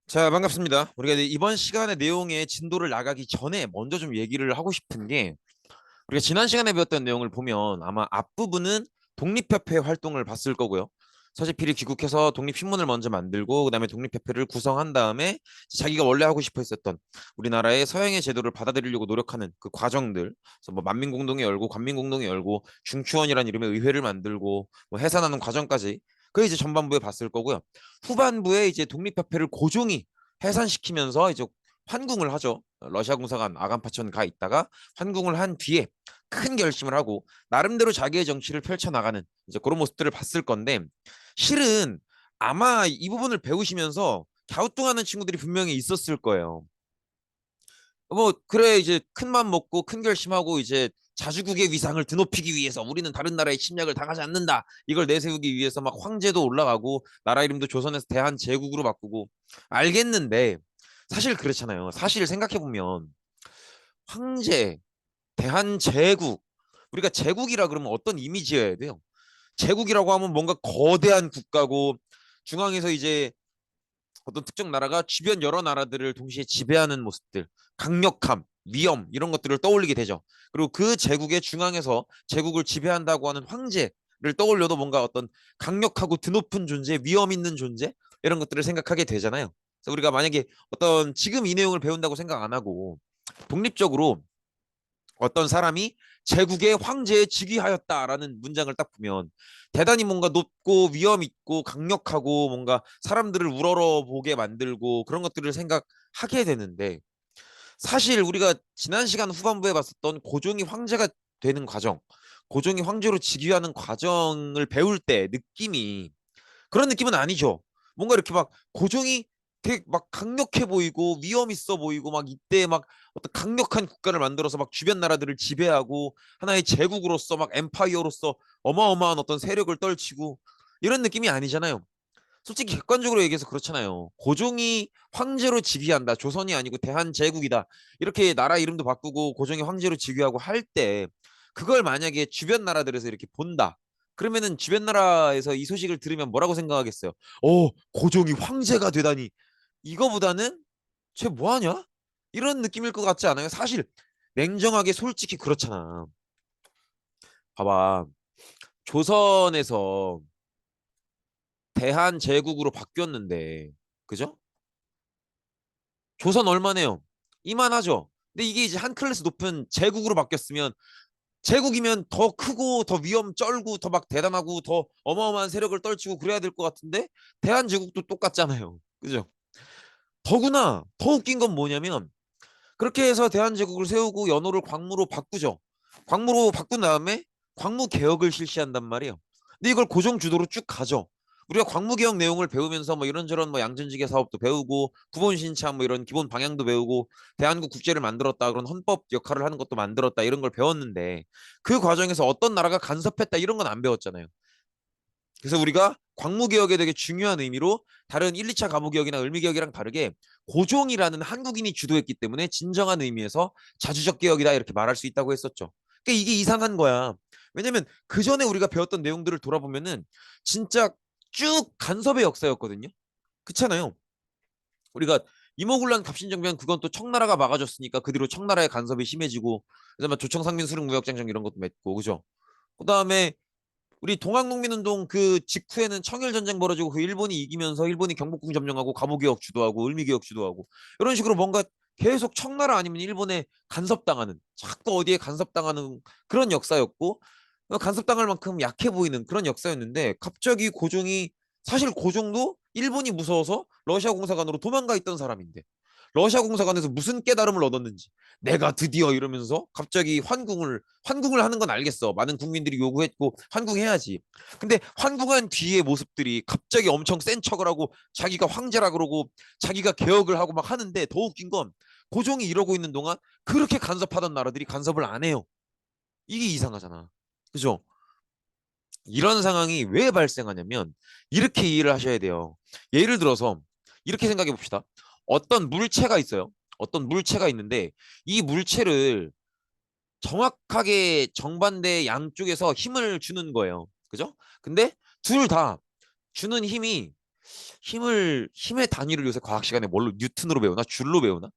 자, 반갑습니다. 우리가 이제 이번 시간의 내용의 진도를 나가기 전에 먼저 좀 얘기를 하고 싶은 게 우리가 지난 시간에 배웠던 내용을 보면 아마 앞부분은 독립협회 활동을 봤을 거고요. 서지필이 귀국해서 독립신문을 먼저 만들고 그다음에 독립협회를 구성한 다음에 자기가 원래 하고 싶어 했었던 우리나라의 서양의 제도를 받아들이려고 노력하는 그 과정들. 그래서 뭐 만민공동회 열고 관민공동회 열고 중추원이라는 이름의 의회를 만들고 뭐 해산하는 과정까지 그 이제 전반부에 봤을 거고요. 후반부에 이제 독립협회를 고종이 해산시키면서 이제 환궁을 하죠. 러시아 공사관 아간파천 가 있다가 환궁을 한 뒤에 큰 결심을 하고 나름대로 자기의 정치를 펼쳐나가는 이제 그런 모습들을 봤을 건데 실은 아마 이 부분을 배우시면서 갸우뚱하는 친구들이 분명히 있었을 거예요. 뭐 그래 이제 큰 맘 먹고 큰 결심하고 이제 자주국의 위상을 드높이기 위해서 우리는 다른 나라의 침략을 당하지 않는다. 이걸 내세우기 위해서 막 황제도 올라가고 나라 이름도 조선에서 대한제국으로 바꾸고 알겠는데 사실 그렇잖아요. 사실 생각해 보면 황제, 대한제국 우리가 제국이라 그러면 어떤 이미지여야 돼요? 제국이라고 하면 뭔가 거대한 국가고 중앙에서 이제 어떤 특정 나라가 주변 여러 나라들을 동시에 지배하는 모습들, 강력함, 위험 이런 것들을 떠올리게 되죠. 그리고 그 제국의 중앙에서 제국을 지배한다고 하는 황제를 떠올려도 뭔가 어떤 강력하고 드높은 존재, 위험 있는 존재 이런 것들을 생각하게 되잖아요. 그래서 우리가 만약에 어떤 지금 이 내용을 배운다고 생각 안 하고 독립적으로 어떤 사람이 제국의 황제에 즉위하였다라는 문장을 딱 보면 대단히 뭔가 높고 위험 있고 강력하고 뭔가 사람들을 우러러 보게 만들고 그런 것들을 생각하게 되는데 사실 우리가 지난 시간 후반부에 봤었던 고종이 황제가 되는 과정, 고종이 황제로 즉위하는 과정을 배울 때 느낌이 그런 느낌은 아니죠. 뭔가 이렇게 막 고종이 되게 막 강력해 보이고 위험 있어 보이고 막 이때 막 어떤 강력한 국가를 만들어서 막 주변 나라들을 지배하고 하나의 제국으로서 막 엠파이어로서 어마어마한 어떤 세력을 떨치고 이런 느낌이 아니잖아요. 솔직히 객관적으로 얘기해서 그렇잖아요. 고종이 황제로 즉위한다. 조선이 아니고 대한제국이다. 이렇게 나라 이름도 바꾸고 고종이 황제로 즉위하고 할 때 그걸 만약에 주변 나라들에서 이렇게 본다. 그러면은 주변 나라에서 이 소식을 들으면 뭐라고 생각하겠어요? 고종이 황제가 되다니. 이거보다는 쟤 뭐하냐? 이런 느낌일 것 같지 않아요? 사실 냉정하게 솔직히 그렇잖아. 봐봐. 조선에서 대한제국으로 바뀌었는데, 그죠? 조선 얼마네요? 이만하죠. 근데 이게 이제 한 클래스 높은 제국으로 바뀌었으면 제국이면 더 크고 더 위험 쩔고 더 막 대단하고 더 어마어마한 세력을 떨치고 그래야 될 것 같은데 대한제국도 똑같잖아요. 그죠? 더구나 더 웃긴 건 뭐냐면 그렇게 해서 대한제국을 세우고 연호를 광무로 바꾸죠. 광무로 바꾼 다음에 광무 개혁을 실시한단 말이에요. 근데 이걸 고정 주도로 쭉 가죠. 우리가 광무 개혁 내용을 배우면서 뭐 이런저런 뭐 양전지계 사업도 배우고 구본 신참 뭐 이런 기본 방향도 배우고 대한국 국제를 만들었다 그런 헌법 역할을 하는 것도 만들었다 이런 걸 배웠는데 그 과정에서 어떤 나라가 간섭했다 이런 건 안 배웠잖아요. 그래서 우리가 광무개혁에 되게 중요한 의미로 다른 1, 2차 가무개혁이나 을미개혁이랑 다르게 고종이라는 한국인이 주도했기 때문에 진정한 의미에서 자주적 개혁이다 이렇게 말할 수 있다고 했었죠. 그러니까 이게 이상한 거야. 왜냐면 그 전에 우리가 배웠던 내용들을 돌아보면은 진짜 쭉 간섭의 역사였거든요. 그렇잖아요. 우리가 이모군란 갑신정변 그건 또 청나라가 막아줬으니까 그 뒤로 청나라의 간섭이 심해지고 그다음에 조청상민 수릉무역장정 이런 것도 맺고 그죠. 그다음에 우리 동학농민운동 그 직후에는 청일전쟁 벌어지고 그 일본이 이기면서 일본이 경복궁 점령하고 갑오개혁 주도하고 을미개혁 주도하고 이런 식으로 뭔가 계속 청나라 아니면 일본에 간섭당하는 자꾸 어디에 간섭당하는 그런 역사였고 간섭당할 만큼 약해 보이는 그런 역사였는데 갑자기 고종이 사실 고종도 일본이 무서워서 러시아 공사관으로 도망가 있던 사람인데 러시아 공사관에서 무슨 깨달음을 얻었는지 내가 드디어 이러면서 갑자기 환궁을 하는 건 알겠어. 많은 국민들이 요구했고 환궁해야지. 근데 환궁한 뒤의 모습들이 갑자기 엄청 센 척을 하고 자기가 황제라 그러고 자기가 개혁을 하고 막 하는데 더 웃긴 건 고종이 이러고 있는 동안 그렇게 간섭하던 나라들이 간섭을 안 해요. 이게 이상하잖아. 그죠? 이런 상황이 왜 발생하냐면 이렇게 이해를 하셔야 돼요. 예를 들어서 이렇게 생각해 봅시다. 어떤 물체가 있어요. 어떤 물체가 있는데 이 물체를 정확하게 정반대 양쪽에서 힘을 주는 거예요. 그죠? 근데 둘 다 주는 힘이 힘의 단위를 요새 과학 시간에 뭘로 뉴턴으로 배우나 줄로 배우나?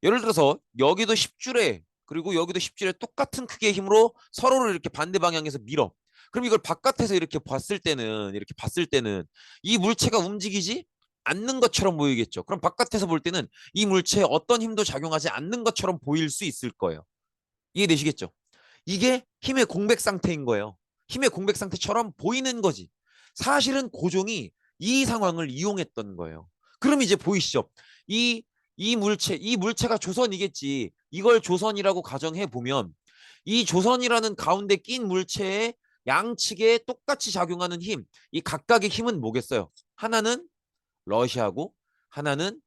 예를 들어서 여기도 10줄에 그리고 여기도 10줄에 똑같은 크기의 힘으로 서로를 이렇게 반대 방향에서 밀어. 그럼 이걸 바깥에서 이렇게 봤을 때는 이 물체가 움직이지 않는 것처럼 보이겠죠. 그럼 바깥에서 볼 때는 이 물체에 어떤 힘도 작용하지 않는 것처럼 보일 수 있을 거예요. 이해되시겠죠? 이게 힘의 공백 상태인 거예요. 힘의 공백 상태처럼 보이는 거지. 사실은 고종이 이 상황을 이용했던 거예요. 그럼 이제 보이시죠? 이, 이 물체가 조선이겠지. 이걸 조선이라고 가정해 보면 이 조선이라는 가운데 낀 물체의 양측에 똑같이 작용하는 힘, 이 각각의 힘은 뭐겠어요? 하나는 러시아고 하나는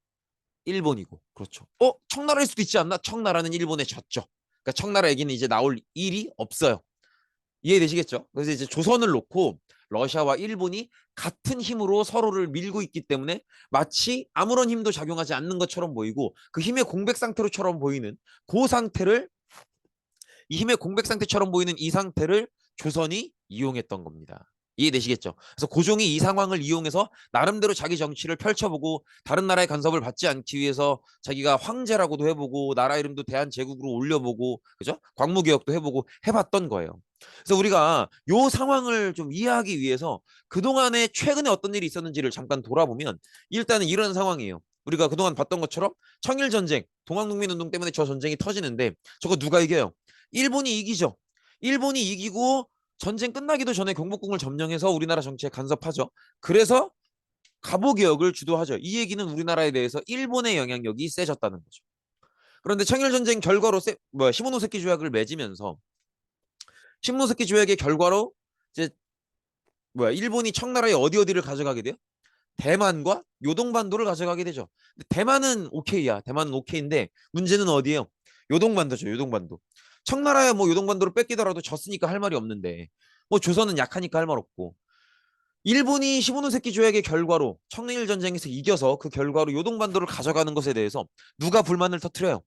일본이고. 그렇죠. 청나라일 수도 있지 않나? 청나라는 일본에 졌죠. 그러니까 청나라 얘기는 이제 나올 일이 없어요. 이해되시겠죠? 그래서 이제 조선을 놓고 러시아와 일본이 같은 힘으로 서로를 밀고 있기 때문에 마치 아무런 힘도 작용하지 않는 것처럼 보이고 그 힘의 공백 상태로처럼 보이는 그 상태를 이 힘의 공백 상태처럼 보이는 이 상태를 조선이 이용했던 겁니다. 이해되시겠죠? 그래서 고종이 이 상황을 이용해서 나름대로 자기 정치를 펼쳐보고 다른 나라의 간섭을 받지 않기 위해서 자기가 황제라고도 해보고 나라 이름도 대한제국으로 올려보고 그죠? 광무개혁도 해보고 해봤던 거예요. 그래서 우리가 이 상황을 좀 이해하기 위해서 그동안에 최근에 어떤 일이 있었는지를 잠깐 돌아보면 일단은 이런 상황이에요. 우리가 그동안 봤던 것처럼 청일전쟁, 동학농민운동 때문에 저 전쟁이 터지는데 저거 누가 이겨요? 일본이 이기죠. 일본이 이기고 전쟁 끝나기도 전에 경복궁을 점령해서 우리나라 정치에 간섭하죠. 그래서 갑오개혁을 주도하죠. 이 얘기는 우리나라에 대해서 일본의 영향력이 세졌다는 거죠. 그런데 청일전쟁 결과로 시모노세키 조약을 맺으면서 시모노세키 조약의 결과로 이제 일본이 청나라의 어디를 가져가게 돼요? 대만과 요동반도를 가져가게 되죠. 대만은 오케이야. 대만은 오케이인데 문제는 어디예요? 요동반도죠. 요동반도. 청나라야 뭐 요동반도를 뺏기더라도 졌으니까 할 말이 없는데 뭐 조선은 약하니까 할 말 없고 일본이 시모노세키 조약의 결과로 청일 전쟁에서 이겨서 그 결과로 요동반도를 가져가는 것에 대해서 누가 불만을 터뜨려요?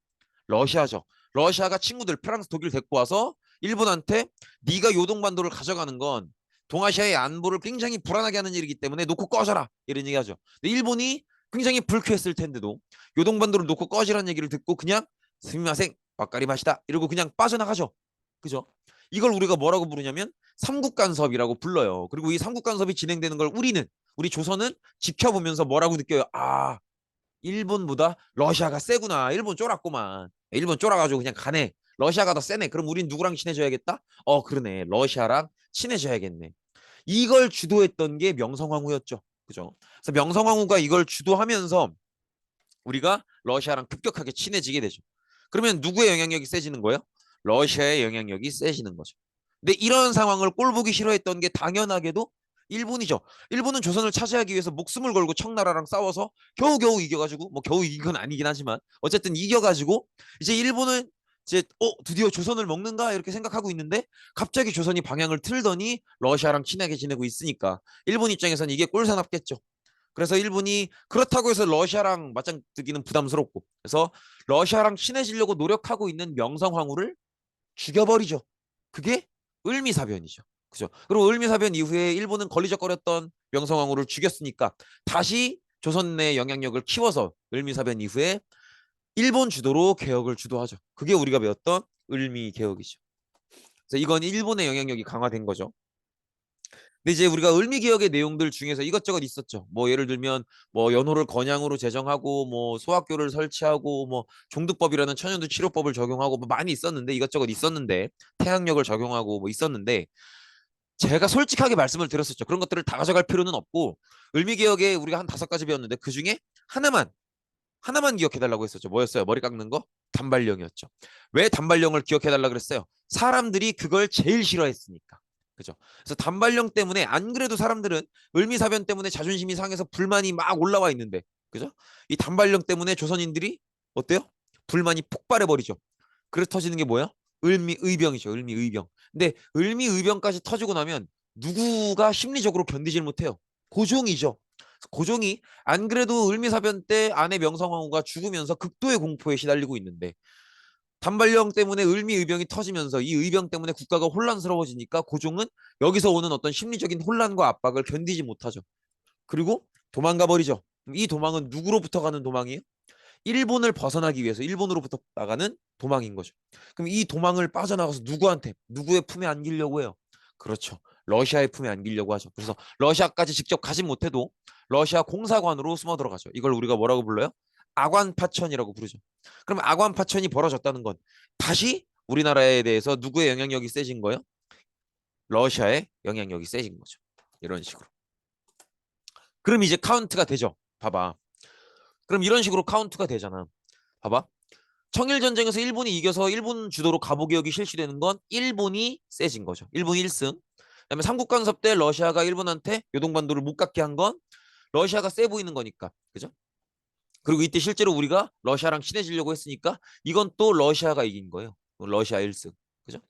러시아죠. 러시아가 친구들 프랑스, 독일 데리고 와서 일본한테 네가 요동반도를 가져가는 건 동아시아의 안보를 굉장히 불안하게 하는 일이기 때문에 놓고 꺼져라 이런 얘기하죠. 근데 일본이 굉장히 불쾌했을 텐데도 요동반도를 놓고 꺼지라는 얘기를 듣고 그냥 스미마생 와까리 마시다 이러고 그냥 빠져나가죠. 그죠? 이걸 우리가 뭐라고 부르냐면 삼국간섭이라고 불러요. 그리고 이 삼국간섭이 진행되는 걸 우리 조선은 지켜보면서 뭐라고 느껴요? 아, 일본보다 러시아가 세구나. 일본 쫄았구만. 일본 쫄아가지고 그냥 가네. 러시아가 더 세네. 그럼 우린 누구랑 친해져야겠다? 그러네. 러시아랑 친해져야겠네. 이걸 주도했던 게 명성황후였죠. 그죠? 그래서 명성황후가 이걸 주도하면서 우리가 러시아랑 급격하게 친해지게 되죠. 그러면 누구의 영향력이 세지는 거예요? 러시아의 영향력이 세지는 거죠. 근데 이런 상황을 꼴보기 싫어했던 게 당연하게도 일본이죠. 일본은 조선을 차지하기 위해서 목숨을 걸고 청나라랑 싸워서 겨우겨우 이겨가지고 뭐 겨우 이긴 건 아니긴 하지만 어쨌든 이겨가지고 이제 일본은 이제 드디어 조선을 먹는가 이렇게 생각하고 있는데 갑자기 조선이 방향을 틀더니 러시아랑 친하게 지내고 있으니까 일본 입장에서는 이게 꼴사납겠죠. 그래서 일본이 그렇다고 해서 러시아랑 맞짱 뜨기는 부담스럽고 그래서 러시아랑 친해지려고 노력하고 있는 명성황후를 죽여버리죠. 그게 을미사변이죠. 그죠? 그리고 을미사변 이후에 일본은 걸리적거렸던 명성황후를 죽였으니까 다시 조선 내 영향력을 키워서 을미사변 이후에 일본 주도로 개혁을 주도하죠. 그게 우리가 배웠던 을미개혁이죠. 그래서 이건 일본의 영향력이 강화된 거죠. 근데 이제 우리가 을미개혁의 내용들 중에서 이것저것 있었죠. 뭐 예를 들면 뭐 연호를 건양으로 제정하고 뭐 소학교를 설치하고 뭐 종두법이라는 천연두 치료법을 적용하고 뭐 많이 있었는데 이것저것 있었는데 태양력을 적용하고 뭐 있었는데 제가 솔직하게 말씀을 드렸었죠. 그런 것들을 다 가져갈 필요는 없고 을미개혁에 우리가 한 5가지 배웠는데 그 중에 하나만 기억해달라고 했었죠. 뭐였어요? 머리 깎는 거? 단발령이었죠. 왜 단발령을 기억해달라 그랬어요? 사람들이 그걸 제일 싫어했으니까. 그죠? 그래서 단발령 때문에 안 그래도 사람들은 을미사변 때문에 자존심이 상해서 불만이 막 올라와 있는데, 그죠? 이 단발령 때문에 조선인들이 어때요? 불만이 폭발해버리죠. 그래서 터지는 게 뭐야? 을미의병이죠. 을미의병. 근데 을미의병까지 터지고 나면 누구가 심리적으로 견디질 못해요. 고종이죠. 고종이 안 그래도 을미사변 때 아내 명성황후가 죽으면서 극도의 공포에 시달리고 있는데 단발령 때문에 을미의병이 터지면서 이 의병 때문에 국가가 혼란스러워지니까 고종은 여기서 오는 어떤 심리적인 혼란과 압박을 견디지 못하죠. 그리고 도망가 버리죠. 이 도망은 누구로부터 가는 도망이에요? 일본을 벗어나기 위해서 일본으로부터 나가는 도망인 거죠. 그럼 이 도망을 빠져나가서 누구한테, 누구의 품에 안기려고 해요? 그렇죠. 러시아의 품에 안기려고 하죠. 그래서 러시아까지 직접 가진 못해도 러시아 공사관으로 숨어 들어가죠. 이걸 우리가 뭐라고 불러요? 아관파천이라고 부르죠. 그럼 아관파천이 벌어졌다는 건 다시 우리나라에 대해서 누구의 영향력이 세진 거예요? 러시아의 영향력이 세진 거죠. 이런 식으로. 그럼 이제 카운트가 되죠. 봐봐. 그럼 이런 식으로 카운트가 되잖아. 봐봐. 청일전쟁에서 일본이 이겨서 일본 주도로 가보개혁이 실시되는 건 일본이 세진 거죠. 일본 1승. 그다음에 삼국간섭 때 러시아가 일본한테 요동반도를 못 갖게 한 건 러시아가 세 보이는 거니까. 그죠? 그리고 이때 실제로 우리가 러시아랑 친해지려고 했으니까 이건 또 러시아가 이긴 거예요. 러시아 1승. 그죠?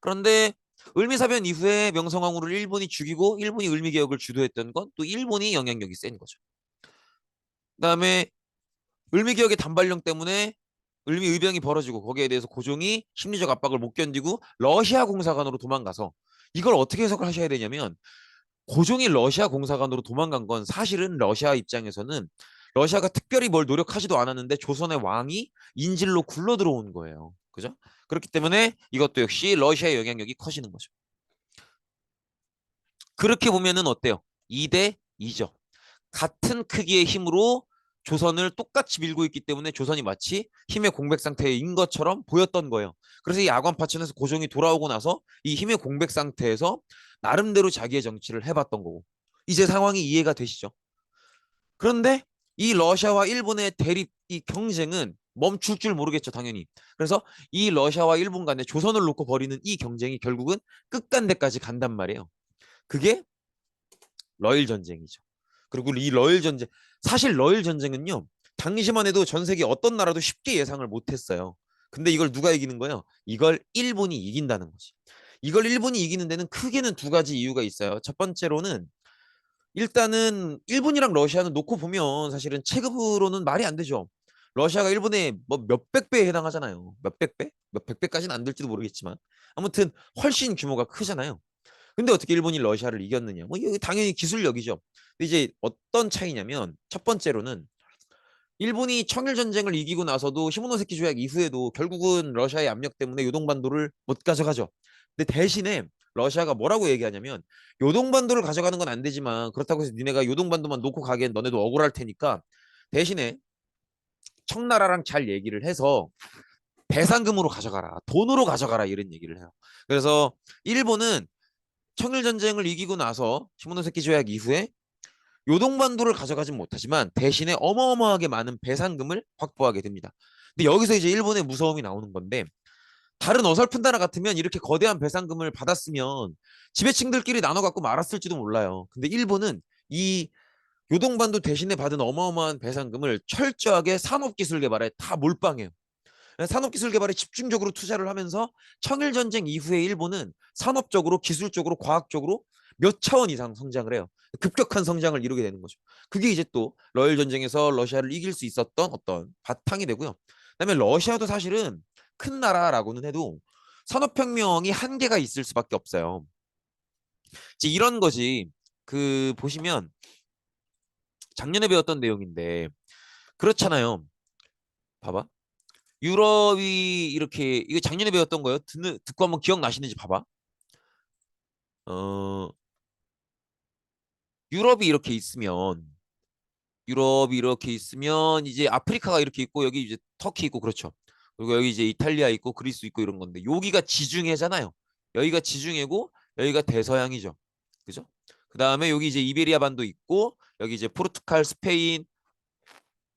그런데 을미사변 이후에 명성황후를 일본이 죽이고 일본이 을미개혁을 주도했던 건 또 일본이 영향력이 센 거죠. 그다음에 을미개혁의 단발령 때문에 을미의병이 벌어지고 거기에 대해서 고종이 심리적 압박을 못 견디고 러시아 공사관으로 도망가서 이걸 어떻게 해석을 하셔야 되냐면 고종이 러시아 공사관으로 도망간 건 사실은 러시아 입장에서는 러시아가 특별히 뭘 노력하지도 않았는데 조선의 왕이 인질로 굴러 들어온 거예요. 그죠? 그렇기 때문에 이것도 역시 러시아의 영향력이 커지는 거죠. 그렇게 보면은 어때요? 2대 2죠. 같은 크기의 힘으로 조선을 똑같이 밀고 있기 때문에 조선이 마치 힘의 공백 상태인 것처럼 보였던 거예요. 그래서 이 아관 파천에서 고종이 돌아오고 나서 이 힘의 공백 상태에서 나름대로 자기의 정치를 해봤던 거고. 이제 상황이 이해가 되시죠? 그런데 이 러시아와 일본의 대립, 이 경쟁은 멈출 줄 모르겠죠, 당연히. 그래서 이 러시아와 일본 간에 조선을 놓고 벌이는 이 경쟁이 결국은 끝간데까지 간단 말이에요. 그게 러일 전쟁이죠. 그리고 이 러일 전쟁, 사실 러일 전쟁은요, 당시만 해도 전 세계 어떤 나라도 쉽게 예상을 못했어요. 근데 이걸 누가 이기는 거예요? 이걸 일본이 이긴다는 거지. 이걸 일본이 이기는 데는 크게는 두 가지 이유가 있어요. 첫 번째로는 일단은 일본이랑 러시아는 놓고 보면 사실은 체급으로는 말이 안 되죠. 러시아가 일본의 뭐 몇백 배에 해당하잖아요. 몇백 배? 몇백 배까지는 안 될지도 모르겠지만 아무튼 훨씬 규모가 크잖아요. 근데 어떻게 일본이 러시아를 이겼느냐? 뭐 이게 당연히 기술력이죠. 근데 이제 어떤 차이냐면 첫 번째로는 일본이 청일 전쟁을 이기고 나서도 시모노세키 조약 이후에도 결국은 러시아의 압력 때문에 요동반도를 못 가져가죠. 근데 대신에 러시아가 뭐라고 얘기하냐면 요동반도를 가져가는 건 안 되지만 그렇다고 해서 니네가 요동반도만 놓고 가기엔 너네도 억울할 테니까 대신에 청나라랑 잘 얘기를 해서 배상금으로 가져가라. 돈으로 가져가라 이런 얘기를 해요. 그래서 일본은 청일 전쟁을 이기고 나서 시모노세키 조약 이후에 요동반도를 가져가진 못하지만 대신에 어마어마하게 많은 배상금을 확보하게 됩니다. 근데 여기서 이제 일본의 무서움이 나오는 건데 다른 어설픈 나라 같으면 이렇게 거대한 배상금을 받았으면 지배층들끼리 나눠 갖고 말았을지도 몰라요. 근데 일본은 이 요동반도 대신에 받은 어마어마한 배상금을 철저하게 산업기술 개발에 다 몰빵해요. 산업기술 개발에 집중적으로 투자를 하면서 청일전쟁 이후에 일본은 산업적으로, 기술적으로, 과학적으로 몇 차원 이상 성장을 해요. 급격한 성장을 이루게 되는 거죠. 그게 이제 또 러일 전쟁에서 러시아를 이길 수 있었던 어떤 바탕이 되고요. 그다음에 러시아도 사실은 큰 나라라고는 해도 산업혁명이 한계가 있을 수밖에 없어요. 이제 이런 거지. 그 보시면 작년에 배웠던 내용인데 그렇잖아요. 봐봐. 유럽이 이렇게 이거 작년에 배웠던 거예요. 듣고 한번 기억나시는지 봐봐. 어, 유럽이 이렇게 있으면 유럽이 이렇게 있으면 이제 아프리카가 이렇게 있고 여기 이제 터키 있고 그렇죠. 그리고 여기 이제 이탈리아 있고 그리스 있고 이런 건데 여기가 지중해잖아요. 여기가 지중해고 여기가 대서양이죠. 그죠? 그다음에 여기 이제 이베리아 반도 있고 여기 이제 포르투갈, 스페인,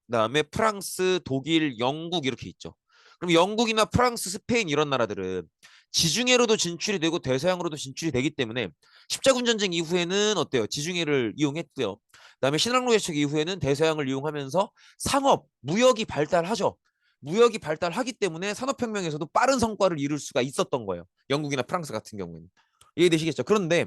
그다음에 프랑스, 독일, 영국 이렇게 있죠. 그럼 영국이나 프랑스, 스페인 이런 나라들은 지중해로도 진출이 되고 대서양으로도 진출이 되기 때문에 십자군 전쟁 이후에는 어때요? 지중해를 이용했고요. 그다음에 신항로 개척 이후에는 대서양을 이용하면서 상업, 무역이 발달하죠. 무역이 발달하기 때문에 산업혁명에서도 빠른 성과를 이룰 수가 있었던 거예요. 영국이나 프랑스 같은 경우에는. 이해되시겠죠? 그런데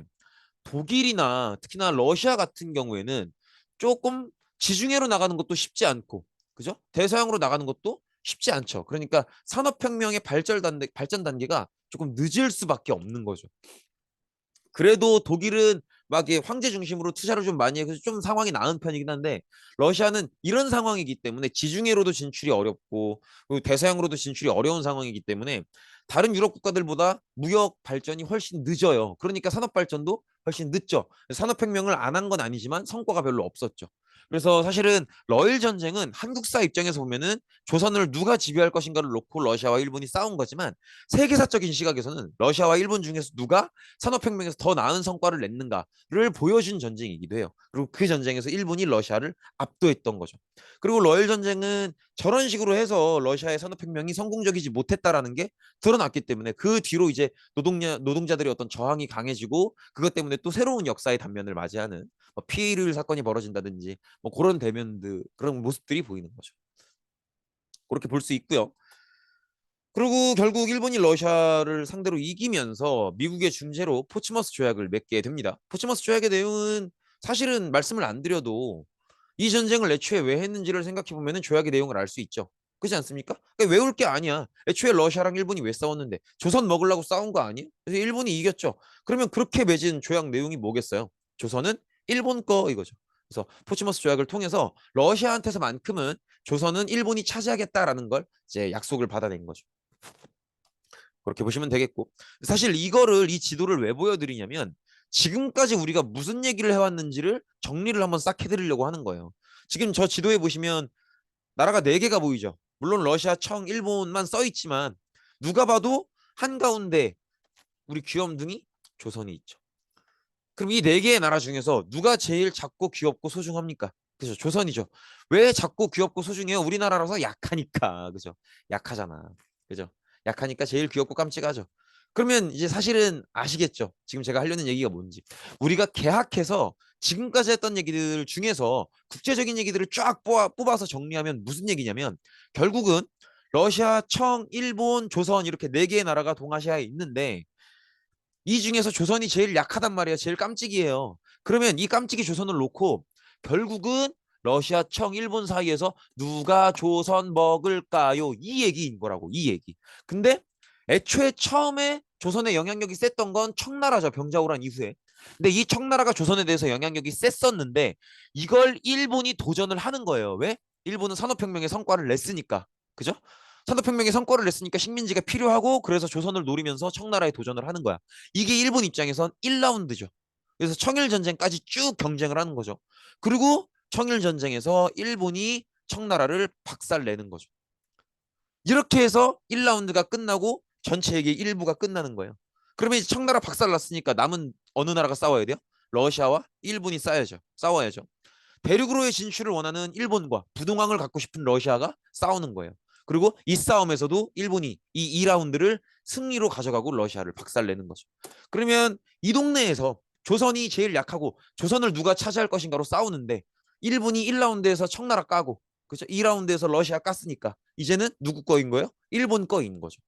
독일이나 특히나 러시아 같은 경우에는 조금 지중해로 나가는 것도 쉽지 않고, 그죠? 대서양으로 나가는 것도 쉽지 않죠. 그러니까 산업혁명의 발전 단계가 조금 늦을 수밖에 없는 거죠. 그래도 독일은 막 이게 황제 중심으로 투자를 좀 많이 해서 좀 상황이 나은 편이긴 한데 러시아는 이런 상황이기 때문에 지중해로도 진출이 어렵고 그리고 대서양으로도 진출이 어려운 상황이기 때문에 다른 유럽 국가들보다 무역 발전이 훨씬 늦어요. 그러니까 산업 발전도 훨씬 늦죠. 산업혁명을 안 한 건 아니지만 성과가 별로 없었죠. 그래서 사실은 러일 전쟁은 한국사 입장에서 보면은 조선을 누가 지배할 것인가를 놓고 러시아와 일본이 싸운 거지만 세계사적인 시각에서는 러시아와 일본 중에서 누가 산업혁명에서 더 나은 성과를 냈는가를 보여준 전쟁이기도 해요. 그리고 그 전쟁에서 일본이 러시아를 압도했던 거죠. 그리고 러일 전쟁은 저런 식으로 해서 러시아의 산업혁명이 성공적이지 못했다라는 게 드러났기 때문에 그 뒤로 이제 노동자들의 어떤 저항이 강해지고 그것 때문에 또 새로운 역사의 단면을 맞이하는 뭐 피해를 사건이 벌어진다든지 뭐 그런 대면들 그런 모습들이 보이는 거죠. 그렇게 볼 수 있고요. 그리고 결국 일본이 러시아를 상대로 이기면서 미국의 중재로 포츠머스 조약을 맺게 됩니다. 포츠머스 조약의 내용은 사실은 말씀을 안 드려도 이 전쟁을 애초에 왜 했는지를 생각해 보면 조약의 내용을 알 수 있죠. 그렇지 않습니까? 그러니까 외울 게 아니야. 애초에 러시아랑 일본이 왜 싸웠는데 조선 먹으려고 싸운 거 아니에요? 그래서 일본이 이겼죠. 그러면 그렇게 맺은 조약 내용이 뭐겠어요? 조선은 일본 거 이거죠. 그래서 포츠머스 조약을 통해서 러시아한테서만큼은 조선은 일본이 차지하겠다라는 걸 이제 약속을 받아낸 거죠. 그렇게 보시면 되겠고 사실 이거를 이 지도를 왜 보여드리냐면 지금까지 우리가 무슨 얘기를 해왔는지를 정리를 한번 싹 해드리려고 하는 거예요. 지금 저 지도에 보시면 나라가 4개가 보이죠. 물론 러시아, 청, 일본만 써 있지만 누가 봐도 한가운데 우리 귀염둥이 조선이 있죠. 그럼 이 4개의 나라 중에서 누가 제일 작고 귀엽고 소중합니까? 그죠? 조선이죠. 왜 작고 귀엽고 소중해요? 우리나라라서 약하니까. 그죠? 약하잖아. 그죠? 약하니까 제일 귀엽고 깜찍하죠. 그러면 이제 사실은 아시겠죠? 지금 제가 하려는 얘기가 뭔지. 우리가 개학해서 지금까지 했던 얘기들 중에서 국제적인 얘기들을 쫙 뽑아서 정리하면 무슨 얘기냐면 결국은 러시아, 청, 일본, 조선 이렇게 4개의 나라가 동아시아에 있는데 이 중에서 조선이 제일 약하단 말이야. 제일 깜찍이에요. 그러면 이 깜찍이 조선을 놓고 결국은 러시아, 청, 일본 사이에서 누가 조선 먹을까요? 이 얘기인 거라고. 이 얘기. 근데 애초에 처음에 조선의 영향력이 셌던 건 청나라죠. 병자호란 이후에. 근데 이 청나라가 조선에 대해서 영향력이 셌었는데 이걸 일본이 도전을 하는 거예요. 왜? 일본은 산업혁명의 성과를 냈으니까. 그죠? 산업혁명의 성과를 냈으니까 식민지가 필요하고 그래서 조선을 노리면서 청나라에 도전을 하는 거야. 이게 일본 입장에선 1라운드죠. 그래서 청일전쟁까지 쭉 경쟁을 하는 거죠. 그리고 청일전쟁에서 일본이 청나라를 박살내는 거죠. 이렇게 해서 1라운드가 끝나고 전체에게 1부가 끝나는 거예요. 그러면 이제 청나라 박살났으니까 남은 어느 나라가 싸워야 돼요? 러시아와 일본이 싸워야죠. 대륙으로의 진출을 원하는 일본과 부동항을 갖고 싶은 러시아가 싸우는 거예요. 그리고 이 싸움에서도 일본이 이 2라운드를 승리로 가져가고 러시아를 박살내는 거죠. 그러면 이 동네에서 조선이 제일 약하고 조선을 누가 차지할 것인가로 싸우는데 일본이 1라운드에서 청나라 까고 그렇죠? 2라운드에서 러시아 깠으니까 이제는 누구 거인 거예요? 일본 거인 거죠.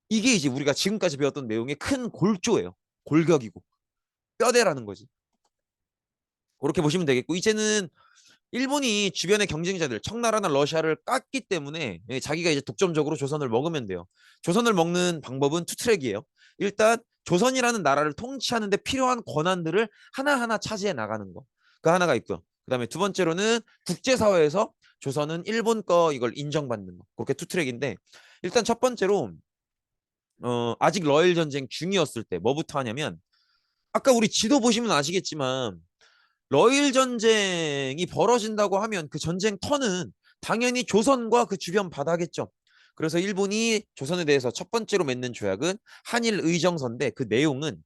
이게 이제 우리가 지금까지 배웠던 내용의 큰 골조예요. 골격이고 뼈대라는 거지. 그렇게 보시면 되겠고 이제는 일본이 주변의 경쟁자들 청나라나 러시아를 깠기 때문에 자기가 이제 독점적으로 조선을 먹으면 돼요. 조선을 먹는 방법은 투트랙이에요. 일단 조선이라는 나라를 통치하는 데 필요한 권한들을 하나하나 차지해 나가는 거. 그 하나가 있고요. 그다음에 두 번째로는 국제사회에서 조선은 일본 거 이걸 인정받는 거. 그렇게 투트랙인데 일단 첫 번째로 아직 러일 전쟁 중이었을 때 뭐부터 하냐면 아까 우리 지도 보시면 아시겠지만 러일 전쟁이 벌어진다고 하면 그 전쟁 터는 당연히 조선과 그 주변 바다겠죠. 그래서 일본이 조선에 대해서 첫 번째로 맺는 조약은 한일 의정서인데 그 내용은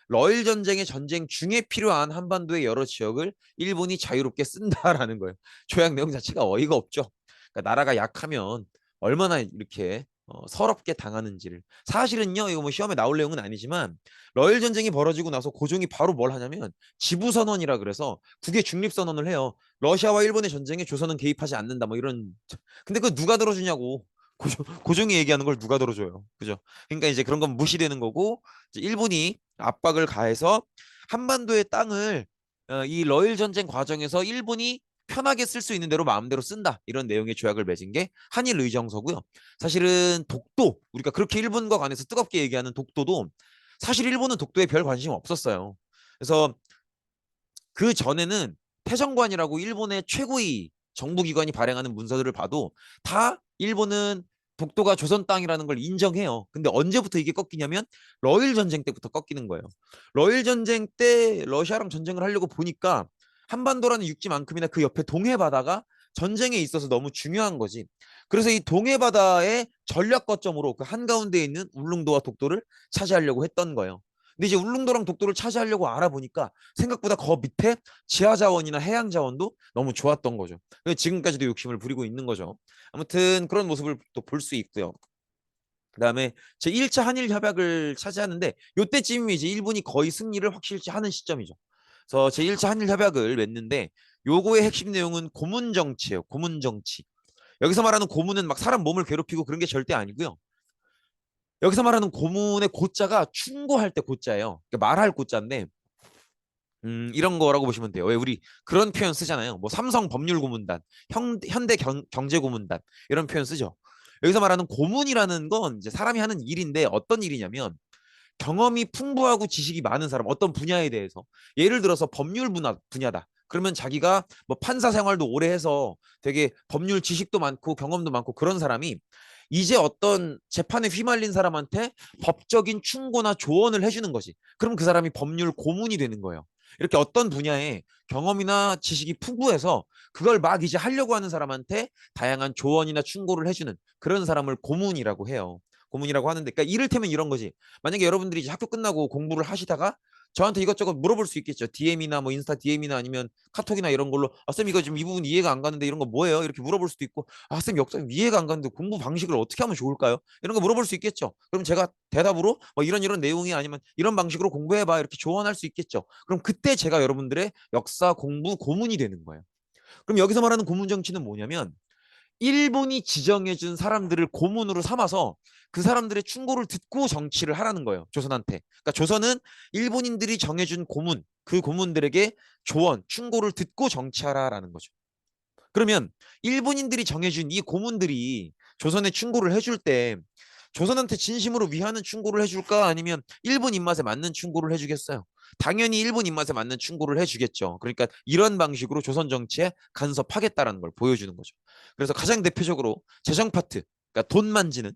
러일 전쟁의 전쟁 중에 필요한 한반도의 여러 지역을 일본이 자유롭게 쓴다라는 거예요. 조약 내용 자체가 어이가 없죠. 그러니까 나라가 약하면 얼마나 이렇게 서럽게 당하는지를 사실은요 이거 뭐 시험에 나올 내용은 아니지만 러일 전쟁이 벌어지고 나서 고종이 바로 뭘 하냐면 지부선언이라 그래서 국외 중립선언을 해요. 러시아와 일본의 전쟁에 조선은 개입하지 않는다 뭐 이런 근데 그거 누가 들어주냐고 고종이 얘기하는 걸 누가 들어줘요. 그죠? 그러니까 이제 그런 건 무시되는 거고 이제 일본이 압박을 가해서 한반도의 땅을 이 러일 전쟁 과정에서 일본이 편하게 쓸 수 있는 대로 마음대로 쓴다. 이런 내용의 조약을 맺은 게 한일 의정서고요. 사실은 독도 우리가 그렇게 일본과 관해서 뜨겁게 얘기하는 독도도 사실 일본은 독도에 별 관심 없었어요. 그래서 그 전에는 태정관이라고 일본의 최고위 정부기관이 발행하는 문서들을 봐도 다 일본은 독도가 조선 땅이라는 걸 인정해요. 근데 언제부터 이게 꺾이냐면 러일 전쟁 때부터 꺾이는 거예요. 러일 전쟁 때 러시아랑 전쟁을 하려고 보니까 한반도라는 육지만큼이나 그 옆에 동해 바다가 전쟁에 있어서 너무 중요한 거지. 그래서 이 동해 바다의 전략 거점으로 그 한가운데에 있는 울릉도와 독도를 차지하려고 했던 거예요. 근데 이제 울릉도랑 독도를 차지하려고 알아보니까 생각보다 그 밑에 지하 자원이나 해양 자원도 너무 좋았던 거죠. 그래서 지금까지도 욕심을 부리고 있는 거죠. 아무튼 그런 모습을 또 볼 수 있고요. 그다음에 제1차 한일 협약을 차지하는데 요때쯤이 이제 일본이 거의 승리를 확실시 하는 시점이죠. 그래서 제1차 한일 협약을 맺는데 요거의 핵심 내용은 고문 정치예요. 고문 정치. 여기서 말하는 고문은 막 사람 몸을 괴롭히고 그런 게 절대 아니고요. 여기서 말하는 고문의 고자가 충고할 때 고자예요. 그러니까 말할 고자인데 이런 거라고 보시면 돼요. 왜 우리 그런 표현 쓰잖아요. 뭐 삼성 법률 고문단, 현대 경제 고문단 이런 표현 쓰죠. 여기서 말하는 고문이라는 건 이제 사람이 하는 일인데 어떤 일이냐면 경험이 풍부하고 지식이 많은 사람 어떤 분야에 대해서 예를 들어서 법률 분야다. 그러면 자기가 뭐 판사 생활도 오래 해서 되게 법률 지식도 많고 경험도 많고 그런 사람이 이제 어떤 재판에 휘말린 사람한테 법적인 충고나 조언을 해주는 거지. 그럼 그 사람이 법률 고문이 되는 거예요. 이렇게 어떤 분야에 경험이나 지식이 풍부해서 그걸 막 이제 하려고 하는 사람한테 다양한 조언이나 충고를 해주는 그런 사람을 고문이라고 해요. 고문이라고 하는데, 그러니까 이를테면 이런 거지. 만약에 여러분들이 이제 학교 끝나고 공부를 하시다가 저한테 이것저것 물어볼 수 있겠죠. DM이나 뭐 인스타 DM이나 아니면 카톡이나 이런 걸로 쌤 이거 지금 이 부분 이해가 안 가는데 이런 거 뭐예요? 이렇게 물어볼 수도 있고 쌤 역사 이해가 안 가는데 공부 방식을 어떻게 하면 좋을까요? 이런 거 물어볼 수 있겠죠. 그럼 제가 대답으로 뭐 이런 내용이 아니면 이런 방식으로 공부해봐 이렇게 조언할 수 있겠죠. 그럼 그때 제가 여러분들의 역사 공부 고문이 되는 거예요. 그럼 여기서 말하는 고문 정치는 뭐냐면 일본이 지정해준 사람들을 고문으로 삼아서 그 사람들의 충고를 듣고 정치를 하라는 거예요. 조선한테. 그러니까 조선은 일본인들이 정해준 고문, 그 고문들에게 조언, 충고를 듣고 정치하라라는 거죠. 그러면 일본인들이 정해준 이 고문들이 조선에 충고를 해줄 때 조선한테 진심으로 위하는 충고를 해줄까 아니면 일본 입맛에 맞는 충고를 해주겠어요? 당연히 일본 입맛에 맞는 충고를 해주겠죠. 그러니까 이런 방식으로 조선 정치에 간섭하겠다라는 걸 보여주는 거죠. 그래서 가장 대표적으로 재정 파트, 그러니까 돈 만지는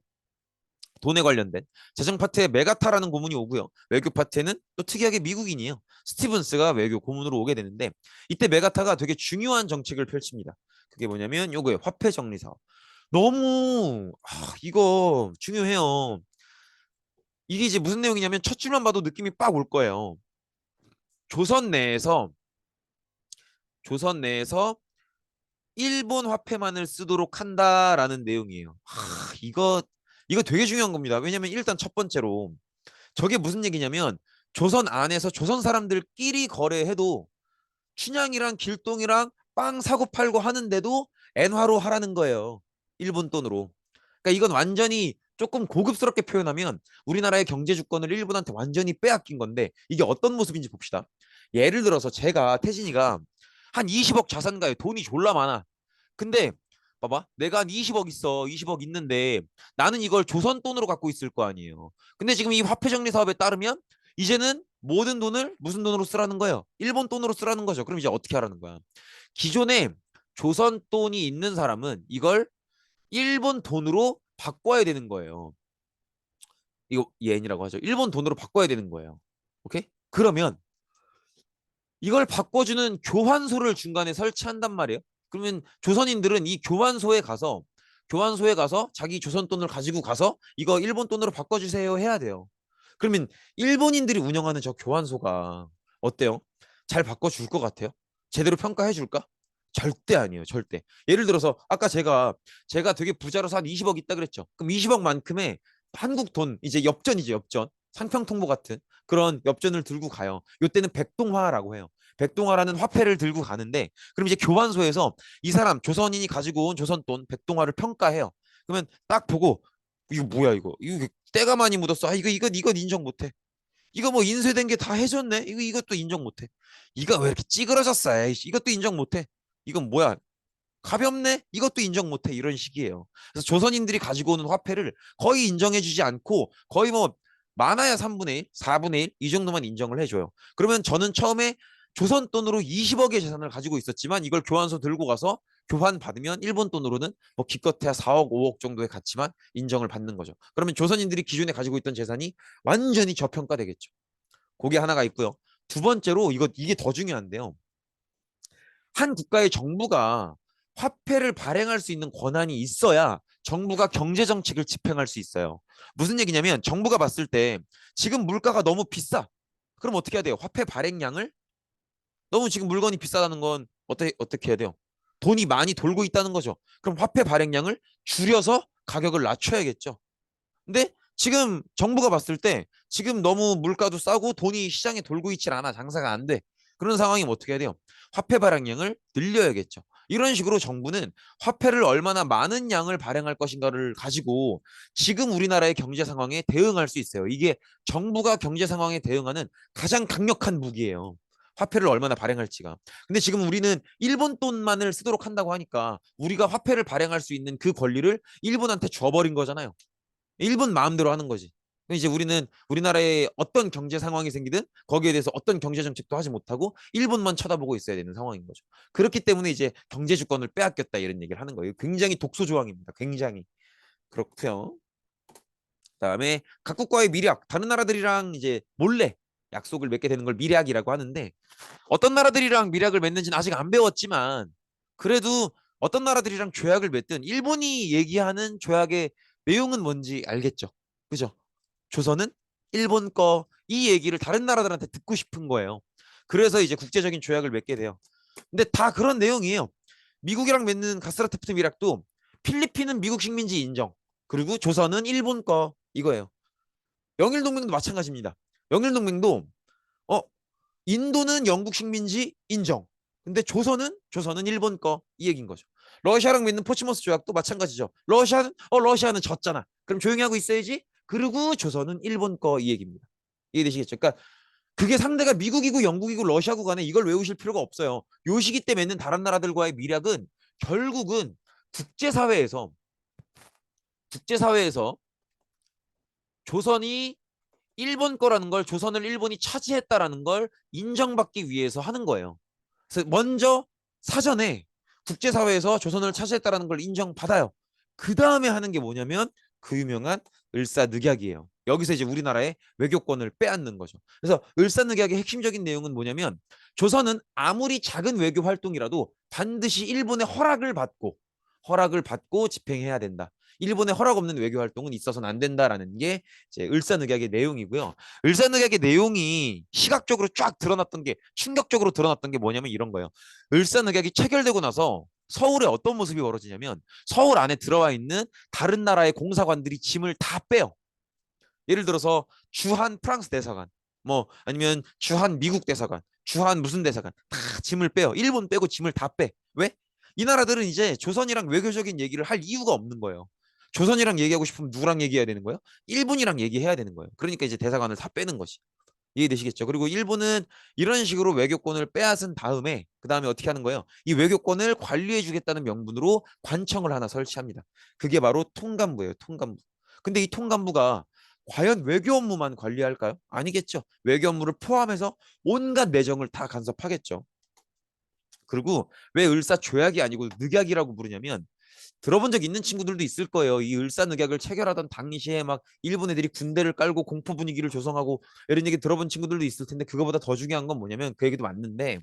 돈에 관련된 재정 파트에 메가타라는 고문이 오고요. 외교 파트에는 또 특이하게 미국인이에요. 스티븐스가 외교 고문으로 오게 되는데 이때 메가타가 되게 중요한 정책을 펼칩니다. 그게 뭐냐면 요거예요. 화폐 정리 사업. 너무 이거 중요해요. 이게 이제 무슨 내용이냐면 첫 줄만 봐도 느낌이 빡 올 거예요. 조선 내에서 조선 내에서 일본 화폐만을 쓰도록 한다라는 내용이에요. 이거 되게 중요한 겁니다. 왜냐면 일단 첫 번째로 저게 무슨 얘기냐면 조선 안에서 조선 사람들끼리 거래해도 춘향이랑 길동이랑 빵 사고 팔고 하는데도 엔화로 하라는 거예요. 일본 돈으로. 그러니까 이건 완전히 조금 고급스럽게 표현하면 우리나라의 경제 주권을 일본한테 완전히 빼앗긴 건데 이게 어떤 모습인지 봅시다. 예를 들어서 제가 태진이가 한 20억 자산가에 돈이 졸라 많아. 근데 봐봐. 내가 한 20억 있어. 20억 있는데 나는 이걸 조선 돈으로 갖고 있을 거 아니에요. 근데 지금 이 화폐 정리 사업에 따르면 이제는 모든 돈을 무슨 돈으로 쓰라는 거예요? 일본 돈으로 쓰라는 거죠. 그럼 이제 어떻게 하라는 거야? 기존에 조선 돈이 있는 사람은 이걸 일본 돈으로 바꿔야 되는 거예요. 이거 예엔이라고 하죠. 일본 돈으로 바꿔야 되는 거예요. 오케이? 그러면 이걸 바꿔주는 교환소를 중간에 설치한단 말이에요. 그러면 조선인들은 이 교환소에 가서 자기 조선 돈을 가지고 가서 이거 일본 돈으로 바꿔주세요 해야 돼요. 그러면 일본인들이 운영하는 저 교환소가 어때요? 잘 바꿔줄 것 같아요? 제대로 평가해 줄까? 절대 아니에요. 절대. 예를 들어서 아까 제가 되게 부자로서 한 20억 있다 그랬죠. 그럼 20억만큼의 한국 돈 이제 엽전이죠. 엽전. 상평통보 같은 그런 엽전을 들고 가요. 요때는 백동화라고 해요. 백동화라는 화폐를 들고 가는데 그럼 이제 교환소에서 이 사람 조선인이 가지고 온 조선 돈 백동화를 평가해요. 그러면 딱 보고 이거 뭐야 이거 때가 많이 묻었어. 이건 인정 못해. 이거 뭐 인쇄된 게 다 해줬네. 이것도 인정 못해. 이거 왜 이렇게 찌그러졌어? 에이씨, 이것도 인정 못해. 이건 뭐야? 가볍네? 이것도 인정 못해. 이런 식이에요. 그래서 조선인들이 가지고 오는 화폐를 거의 인정해주지 않고 거의 뭐 많아야 3분의 1, 4분의 1 이 정도만 인정을 해줘요. 그러면 저는 처음에 조선 돈으로 20억의 재산을 가지고 있었지만 이걸 교환소 들고 가서 교환 받으면 일본 돈으로는 뭐 기껏해야 4억, 5억 정도의 가치만 인정을 받는 거죠. 그러면 조선인들이 기존에 가지고 있던 재산이 완전히 저평가되겠죠. 그게 하나가 있고요. 두 번째로 이게 더 중요한데요. 한 국가의 정부가 화폐를 발행할 수 있는 권한이 있어야 정부가 경제 정책을 집행할 수 있어요. 무슨 얘기냐면 정부가 봤을 때 지금 물가가 너무 비싸. 그럼 어떻게 해야 돼요? 화폐 발행량을 너무 지금 물건이 비싸다는 건 어떻게 해야 돼요? 돈이 많이 돌고 있다는 거죠. 그럼 화폐 발행량을 줄여서 가격을 낮춰야겠죠. 근데 지금 정부가 봤을 때 지금 너무 물가도 싸고 돈이 시장에 돌고 있질 않아. 장사가 안 돼. 그런 상황이면 어떻게 해야 돼요? 화폐 발행량을 늘려야겠죠. 이런 식으로 정부는 화폐를 얼마나 많은 양을 발행할 것인가를 가지고 지금 우리나라의 경제 상황에 대응할 수 있어요. 이게 정부가 경제 상황에 대응하는 가장 강력한 무기예요. 화폐를 얼마나 발행할지가. 근데 지금 우리는 일본 돈만을 쓰도록 한다고 하니까 우리가 화폐를 발행할 수 있는 그 권리를 일본한테 줘버린 거잖아요. 일본 마음대로 하는 거지. 이제 우리는 우리나라에 어떤 경제 상황이 생기든 거기에 대해서 어떤 경제 정책도 하지 못하고 일본만 쳐다보고 있어야 되는 상황인 거죠. 그렇기 때문에 이제 경제 주권을 빼앗겼다 이런 얘기를 하는 거예요. 굉장히 독소 조항입니다. 굉장히. 그렇고요. 그다음에 각국과의 미략, 다른 나라들이랑 이제 몰래 약속을 맺게 되는 걸 미략이라고 하는데 어떤 나라들이랑 미략을 맺는지는 아직 안 배웠지만 그래도 어떤 나라들이랑 조약을 맺든 일본이 얘기하는 조약의 내용은 뭔지 알겠죠. 그죠? 조선은 일본 거 이 얘기를 다른 나라들한테 듣고 싶은 거예요. 그래서 이제 국제적인 조약을 맺게 돼요. 근데 다 그런 내용이에요. 미국이랑 맺는 가스라테프트 미락도 필리핀은 미국 식민지 인정. 그리고 조선은 일본 거 이거예요. 영일동맹도 마찬가지입니다. 영일동맹도 어 인도는 영국 식민지 인정. 근데 조선은 일본 거 이 얘기인 거죠. 러시아랑 맺는 포츠머스 조약도 마찬가지죠. 러시아는 졌잖아. 그럼 조용히 하고 있어야지. 그리고 조선은 일본 거 이 얘기입니다. 이해되시겠죠? 그러니까 그게 상대가 미국이고 영국이고 러시아고 간에 이걸 외우실 필요가 없어요. 요 시기 때 맺는 다른 나라들과의 미략은 결국은 국제사회에서 국제사회에서 조선이 일본 거라는 걸 조선을 일본이 차지했다라는 걸 인정받기 위해서 하는 거예요. 그래서 먼저 사전에 국제사회에서 조선을 차지했다라는 걸 인정받아요. 그 다음에 하는 게 뭐냐면 그 유명한 을사늑약이에요. 여기서 이제 우리나라의 외교권을 빼앗는 거죠. 그래서 을사늑약의 핵심적인 내용은 뭐냐면 조선은 아무리 작은 외교 활동이라도 반드시 일본의 허락을 받고 집행해야 된다. 일본의 허락 없는 외교 활동은 있어서는 안 된다라는 게 이제 을사늑약의 내용이고요. 을사늑약의 내용이 시각적으로 쫙 드러났던 게 충격적으로 드러났던 게 뭐냐면 이런 거예요. 을사늑약이 체결되고 나서 서울에 어떤 모습이 벌어지냐면 서울 안에 들어와 있는 다른 나라의 공사관들이 짐을 다 빼요. 예를 들어서 주한 프랑스 대사관, 뭐 아니면 주한 미국 대사관, 주한 무슨 대사관 다 짐을 빼요. 일본 빼고 짐을 다 빼. 왜? 이 나라들은 이제 조선이랑 외교적인 얘기를 할 이유가 없는 거예요. 조선이랑 얘기하고 싶으면 누구랑 얘기해야 되는 거예요? 일본이랑 얘기해야 되는 거예요. 그러니까 이제 대사관을 다 빼는 것이. 이해되시겠죠? 그리고 일본은 이런 식으로 외교권을 빼앗은 다음에 그 다음에 어떻게 하는 거예요? 이 외교권을 관리해 주겠다는 명분으로 관청을 하나 설치합니다. 그게 바로 통감부예요. 통감부. 근데 이 통감부가 과연 외교 업무만 관리할까요? 아니겠죠. 외교 업무를 포함해서 온갖 내정을 다 간섭하겠죠. 그리고 왜 을사조약이 아니고 늑약이라고 부르냐면 들어본 적 있는 친구들도 있을 거예요. 이 을사늑약을 체결하던 당시에 막 일본 애들이 군대를 깔고 공포 분위기를 조성하고 이런 얘기 들어본 친구들도 있을 텐데 그거보다 더 중요한 건 뭐냐면 그 얘기도 맞는데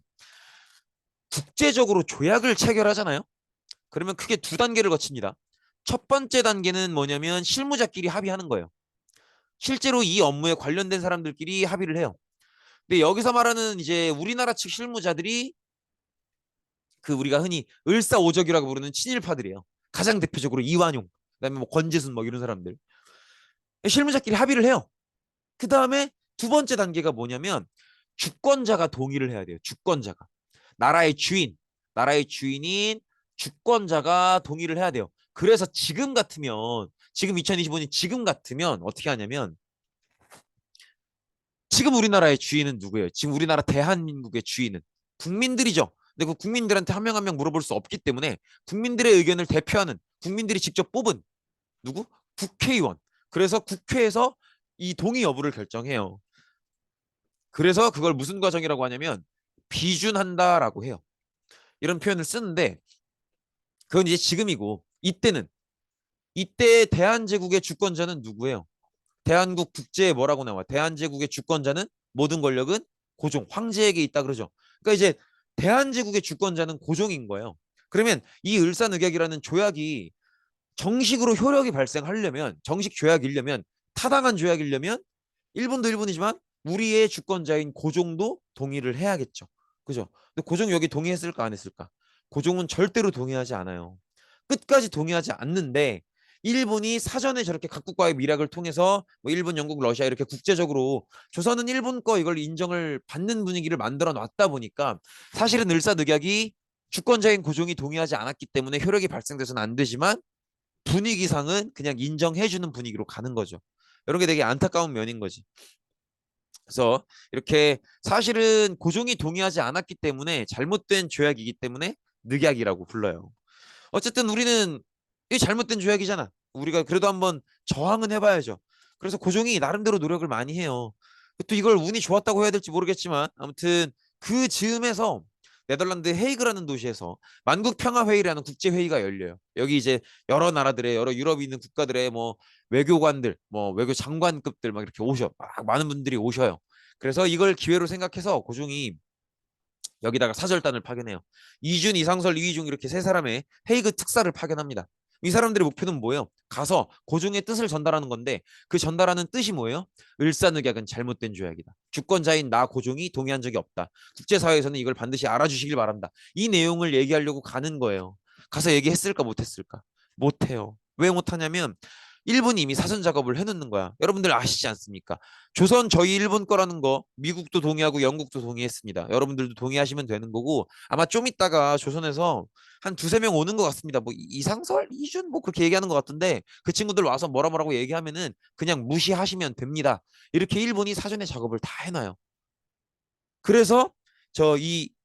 국제적으로 조약을 체결하잖아요. 그러면 크게 두 단계를 거칩니다. 첫 번째 단계는 뭐냐면 실무자끼리 합의하는 거예요. 실제로 이 업무에 관련된 사람들끼리 합의를 해요. 근데 여기서 말하는 이제 우리나라 측 실무자들이 그 우리가 흔히 을사오적이라고 부르는 친일파들이에요. 가장 대표적으로 이완용, 그다음에 뭐 권재순 뭐 이런 사람들. 실무자끼리 합의를 해요. 그 다음에 두 번째 단계가 뭐냐면 주권자가 동의를 해야 돼요. 주권자가. 나라의 주인, 나라의 주인인 주권자가 동의를 해야 돼요. 그래서 지금 2025년 지금 같으면 어떻게 하냐면 지금 우리나라의 주인은 누구예요? 지금 우리나라 대한민국의 주인은 국민들이죠. 근데 그 국민들한테 한 명 한 명 물어볼 수 없기 때문에 국민들의 의견을 대표하는 국민들이 직접 뽑은 누구? 국회의원. 그래서 국회에서 이 동의 여부를 결정해요. 그래서 그걸 무슨 과정이라고 하냐면 비준한다라고 해요. 이런 표현을 쓰는데 그건 이제 지금이고 이때 대한제국의 주권자는 누구예요? 대한국 국제에 뭐라고 나와? 대한제국의 주권자는 모든 권력은 고종, 황제에게 있다 그러죠. 그러니까 이제 대한제국의 주권자는 고종인 거예요. 그러면 이 을사늑약이라는 조약이 정식으로 효력이 발생하려면 정식 조약이려면 타당한 조약이려면 일본도 일본이지만 우리의 주권자인 고종도 동의를 해야겠죠. 그죠? 근데 고종 여기 동의했을까 안 했을까? 고종은 절대로 동의하지 않아요. 끝까지 동의하지 않는데 일본이 사전에 저렇게 각국과의 밀약을 통해서 뭐 일본, 영국, 러시아 이렇게 국제적으로 조선은 일본 거 이걸 인정을 받는 분위기를 만들어 놨다 보니까 사실은 을사늑약이 주권자인 고종이 동의하지 않았기 때문에 효력이 발생돼서는 안 되지만 분위기상은 그냥 인정해주는 분위기로 가는 거죠. 이런 게 되게 안타까운 면인 거지. 그래서 이렇게 사실은 고종이 동의하지 않았기 때문에 잘못된 조약이기 때문에 늑약이라고 불러요. 어쨌든 우리는 이 잘못된 조약이잖아. 우리가 그래도 한번 저항은 해봐야죠. 그래서 고종이 나름대로 노력을 많이 해요. 또 이걸 운이 좋았다고 해야 될지 모르겠지만 아무튼 그 즈음에서 네덜란드 헤이그라는 도시에서 만국평화회의라는 국제회의가 열려요. 여기 이제 여러 나라들의 여러 유럽에 있는 국가들의 뭐 외교관들, 뭐 외교 장관급들 막 이렇게 오셔. 막 많은 분들이 오셔요. 그래서 이걸 기회로 생각해서 고종이 여기다가 사절단을 파견해요. 이준, 이상설, 이휘중 이렇게 세 사람의 헤이그 특사를 파견합니다. 이 사람들의 목표는 뭐예요? 가서 고종의 뜻을 전달하는 건데 그 전달하는 뜻이 뭐예요? 을사늑약은 잘못된 조약이다. 주권자인 나 고종이 동의한 적이 없다. 국제사회에서는 이걸 반드시 알아주시길 바란다. 이 내용을 얘기하려고 가는 거예요. 가서 얘기했을까 못했을까? 못해요. 왜 못하냐면 일본이 이미 사전 작업을 해놓는 거야. 여러분들 아시지 않습니까? 조선 저희 일본 거라는 거 미국도 동의하고 영국도 동의했습니다. 여러분들도 동의하시면 되는 거고 아마 좀 이따가 조선에서 한 두세 명 오는 것 같습니다. 뭐 이상설, 이준 뭐 그렇게 얘기하는 것 같은데 그 친구들 와서 뭐라고 얘기하면은 그냥 무시하시면 됩니다. 이렇게 일본이 사전에 작업을 다 해놔요. 그래서 저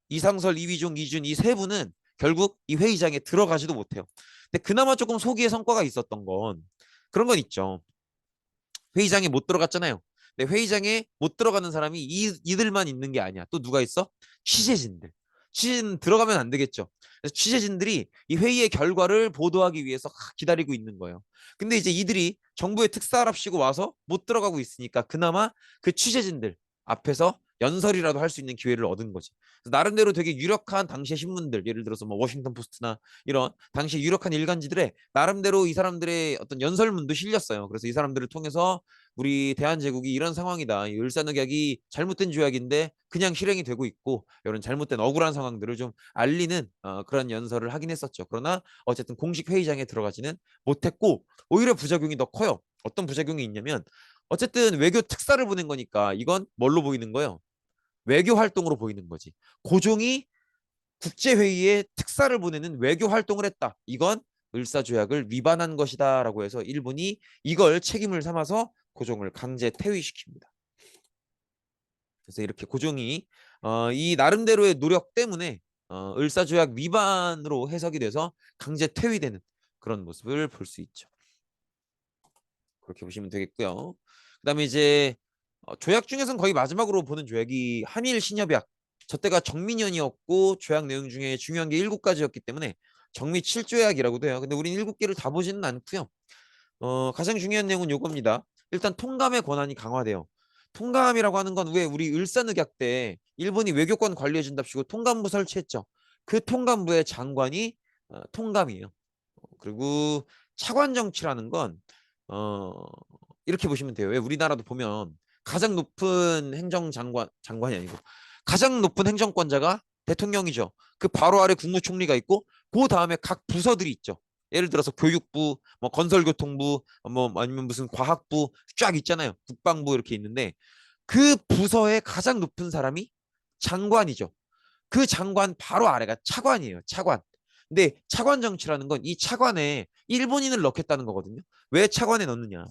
이상설, 이휘종, 이준 이 세 분은 결국 이 회의장에 들어가지도 못해요. 근데 그나마 조금 소기의 성과가 있었던 건 그런 건 있죠. 회의장에 못 들어갔잖아요. 근데 회의장에 못 들어가는 사람이 이들만 있는 게 아니야. 또 누가 있어? 취재진들. 취재진 들어가면 안 되겠죠. 그래서 취재진들이 이 회의의 결과를 보도하기 위해서 기다리고 있는 거예요. 근데 이제 이들이 정부의 특사랍시고 와서 못 들어가고 있으니까 그나마 그 취재진들 앞에서 연설이라도 할 수 있는 기회를 얻은 거지. 그래서 나름대로 되게 유력한 당시의 신문들, 예를 들어서 뭐 워싱턴 포스트나 이런 당시 유력한 일간지들의 나름대로 이 사람들의 어떤 연설문도 실렸어요. 그래서 이 사람들을 통해서 우리 대한제국이 이런 상황이다. 이 을사늑약이 잘못된 조약인데 그냥 실행이 되고 있고 이런 잘못된 억울한 상황들을 좀 알리는 그런 연설을 하긴 했었죠. 그러나 어쨌든 공식 회의장에 들어가지는 못했고 오히려 부작용이 더 커요. 어떤 부작용이 있냐면 어쨌든 외교 특사를 보낸 거니까 이건 뭘로 보이는 거예요? 외교 활동으로 보이는 거지. 고종이 국제회의에 특사를 보내는 외교 활동을 했다. 이건 을사조약을 위반한 것이다라고 해서 일본이 이걸 책임을 삼아서 고종을 강제 퇴위시킵니다. 그래서 이렇게 고종이 이 나름대로의 노력 때문에 을사조약 위반으로 해석이 돼서 강제 퇴위되는 그런 모습을 볼 수 있죠. 그렇게 보시면 되겠고요. 그다음에 이제 조약 중에서는 거의 마지막으로 보는 조약이 한일 신협약. 저 때가 정민연이었고 조약 내용 중에 중요한 게 7가지였기 때문에 정미 7조약이라고도 해요. 근데 우린 7개를 다 보지는 않고요. 가장 중요한 내용은 요겁니다. 일단 통감의 권한이 강화돼요. 통감이라고 하는 건 왜 우리 을사늑약 때 일본이 외교권 관리해 준답시고 통감부 설치했죠. 그 통감부의 장관이 통감이에요. 그리고 차관 정치라는 건 어, 이렇게 보시면 돼요. 왜 우리나라도 보면 가장 높은 장관이 아니고 가장 높은 행정권자가 대통령이죠. 그 바로 아래 국무총리가 있고 그 다음에 각 부서들이 있죠. 예를 들어서 교육부, 뭐 건설교통부, 뭐 아니면 무슨 과학부 쫙 있잖아요. 국방부 이렇게 있는데 그 부서의 가장 높은 사람이 장관이죠. 그 장관 바로 아래가 차관이에요. 차관. 근데 차관 정치라는 건 이 차관에 일본인을 넣겠다는 거거든요. 왜 차관에 넣느냐?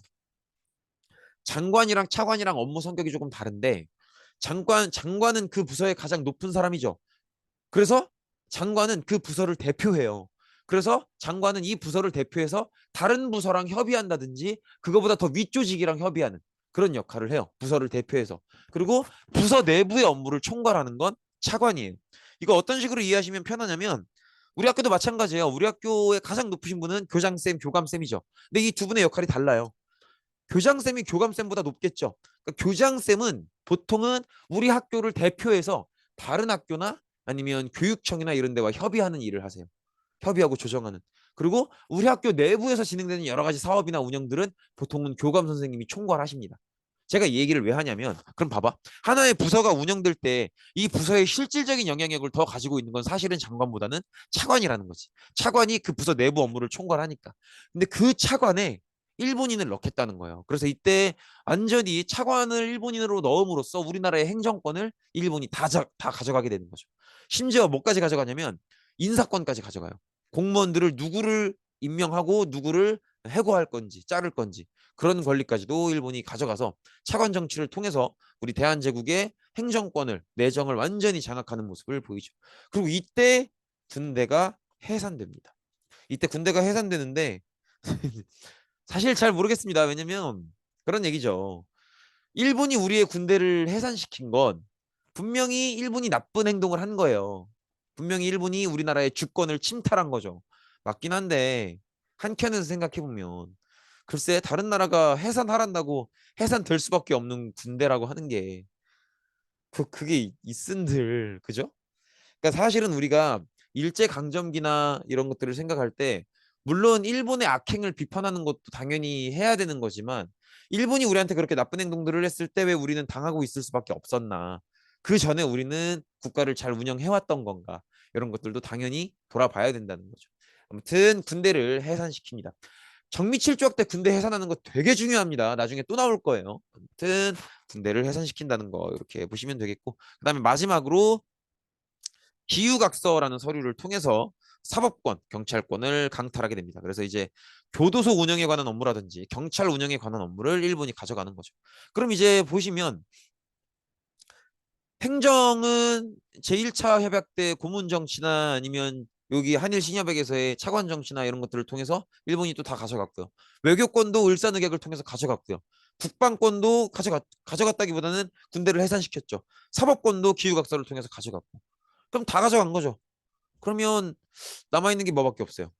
장관이랑 차관이랑 업무 성격이 조금 다른데 장관은 그 부서의 가장 높은 사람이죠. 그래서 장관은 그 부서를 대표해요. 그래서 장관은 이 부서를 대표해서 다른 부서랑 협의한다든지 그거보다 더 윗조직이랑 협의하는 그런 역할을 해요. 부서를 대표해서. 그리고 부서 내부의 업무를 총괄하는 건 차관이에요. 이거 어떤 식으로 이해하시면 편하냐면 우리 학교도 마찬가지예요. 우리 학교의 가장 높으신 분은 교장쌤, 교감쌤이죠. 근데 이 두 분의 역할이 달라요. 교장쌤이 교감쌤보다 높겠죠. 그러니까 교장쌤은 보통은 우리 학교를 대표해서 다른 학교나 아니면 교육청이나 이런 데와 협의하는 일을 하세요. 협의하고 조정하는. 그리고 우리 학교 내부에서 진행되는 여러 가지 사업이나 운영들은 보통은 교감 선생님이 총괄하십니다. 제가 이 얘기를 왜 하냐면 그럼 봐봐. 하나의 부서가 운영될 때 이 부서의 실질적인 영향력을 더 가지고 있는 건 사실은 장관보다는 차관이라는 거지. 차관이 그 부서 내부 업무를 총괄하니까. 근데 그 차관에 일본인을 넣겠다는 거예요. 그래서 이때 완전히 차관을 일본인으로 넣음으로써 우리나라의 행정권을 일본이 다 가져가게 되는 거죠. 심지어 뭐까지 가져가냐면 인사권까지 가져가요. 공무원들을 누구를 임명하고 누구를 해고할 건지 자를 건지 그런 권리까지도 일본이 가져가서 차관 정치를 통해서 우리 대한제국의 행정권을 내정을 완전히 장악하는 모습을 보이죠. 그리고 이때 군대가 해산됩니다. 이때 군대가 해산되는데 사실 잘 모르겠습니다. 왜냐면 그런 얘기죠. 일본이 우리의 군대를 해산시킨 건 분명히 일본이 나쁜 행동을 한 거예요. 분명히 일본이 우리나라의 주권을 침탈한 거죠. 맞긴 한데 한켠에서 생각해보면 글쎄 다른 나라가 해산하란다고 해산될 수밖에 없는 군대라고 하는 게 그게 있은들 그죠? 그러니까 사실은 우리가 일제 강점기나 이런 것들을 생각할 때 물론 일본의 악행을 비판하는 것도 당연히 해야 되는 거지만 일본이 우리한테 그렇게 나쁜 행동들을 했을 때 왜 우리는 당하고 있을 수밖에 없었나? 그 전에 우리는 국가를 잘 운영해왔던 건가? 이런 것들도 당연히 돌아봐야 된다는 거죠. 아무튼 군대를 해산시킵니다. 정미칠조약 때 군대 해산하는 거 되게 중요합니다. 나중에 또 나올 거예요. 아무튼 군대를 해산시킨다는 거 이렇게 보시면 되겠고 그다음에 마지막으로 기후각서라는 서류를 통해서 사법권, 경찰권을 강탈하게 됩니다. 그래서 이제 교도소 운영에 관한 업무라든지 경찰 운영에 관한 업무를 일본이 가져가는 거죠. 그럼 이제 보시면 행정은 제1차 협약 때 고문 정치나 아니면 여기 한일 신협약에서의 차관 정치나 이런 것들을 통해서 일본이 또 다 가져갔고요. 외교권도 을사늑약을 통해서 가져갔고요. 국방권도 가져갔다기보다는 군대를 해산시켰죠. 사법권도 기후각서를 통해서 가져갔고. 그럼 다 가져간 거죠. 그러면 남아있는 게 뭐밖에 없어요.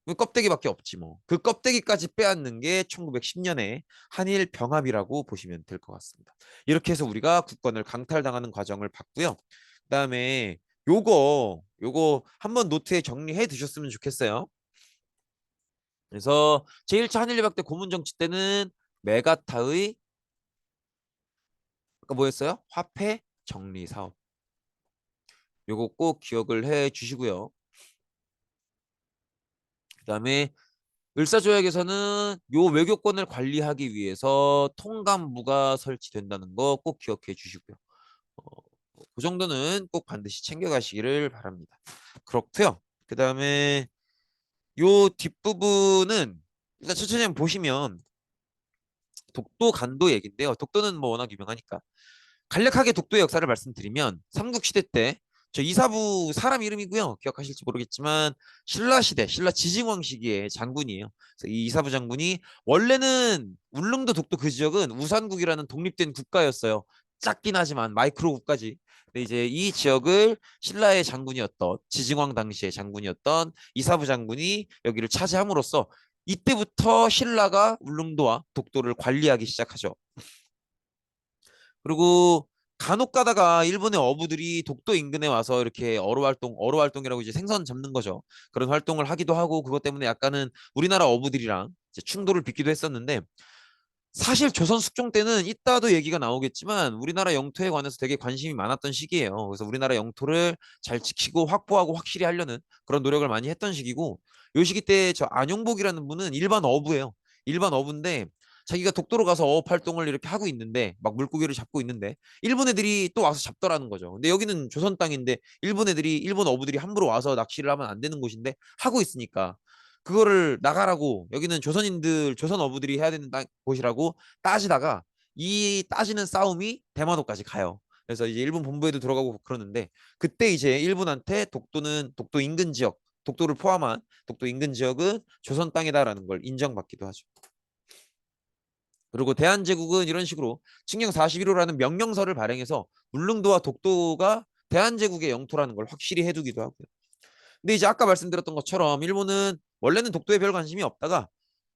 그 껍데기밖에 없지 뭐. 그 껍데기까지 빼앗는 게 1910년에 한일 병합이라고 보시면 될 것 같습니다. 이렇게 해서 우리가 국권을 강탈당하는 과정을 봤고요. 그다음에 요거 한번 노트에 정리해 두셨으면 좋겠어요. 그래서 제1차 한일협약 때 고문정치 때는 메가타의 아까 뭐였어요? 화폐 정리 사업. 요거 꼭 기억을 해 주시고요. 그다음에 을사조약에서는 요 외교권을 관리하기 위해서 통감부가 설치된다는 거 꼭 기억해 주시고요. 어, 그 정도는 꼭 반드시 챙겨가시기를 바랍니다. 그렇고요. 그 다음에 요 뒷부분은 일단 천천히 한번 보시면 독도 간도 얘긴데요. 독도는 뭐 워낙 유명하니까. 간략하게 독도의 역사를 말씀드리면 삼국시대 때 저 이사부 사람 이름이고요. 기억하실지 모르겠지만 신라 시대, 신라 지징왕 시기의 장군이에요. 그래서 이 이사부 장군이 원래는 울릉도 독도 그 지역은 우산국이라는 독립된 국가였어요. 작긴 하지만 마이크로 국가지. 근데 이제 이 지역을 신라의 장군이었던 지징왕 당시의 장군이었던 이사부 장군이 여기를 차지함으로써 이때부터 신라가 울릉도와 독도를 관리하기 시작하죠. 그리고 간혹 가다가 일본의 어부들이 독도 인근에 와서 이렇게 어로 활동이라고 이제 생선 잡는 거죠. 그런 활동을 하기도 하고 그것 때문에 약간은 우리나라 어부들이랑 이제 충돌을 빚기도 했었는데 사실 조선 숙종 때는 이따도 얘기가 나오겠지만 우리나라 영토에 관해서 되게 관심이 많았던 시기예요. 그래서 우리나라 영토를 잘 지키고 확보하고 확실히 하려는 그런 노력을 많이 했던 시기고 요 시기 때 저 안용복이라는 분은 일반 어부예요. 일반 어부인데 자기가 독도로 가서 어업 활동을 이렇게 하고 있는데 막 물고기를 잡고 있는데 일본 애들이 또 와서 잡더라는 거죠. 근데 여기는 조선 땅인데 일본 어부들이 함부로 와서 낚시를 하면 안 되는 곳인데 하고 있으니까 그거를 나가라고 여기는 조선인들 조선 어부들이 해야 되는 곳이라고 따지다가 이 따지는 싸움이 대마도까지 가요. 그래서 이제 일본 본부에도 들어가고 그러는데 그때 이제 일본한테 독도는 독도 인근 지역 독도를 포함한 독도 인근 지역은 조선 땅이다라는 걸 인정받기도 하죠. 그리고 대한제국은 이런 식으로 칙령 41호라는 명령서를 발행해서 울릉도와 독도가 대한제국의 영토라는 걸 확실히 해두기도 하고요. 근데 이제 아까 말씀드렸던 것처럼 일본은 원래는 독도에 별 관심이 없다가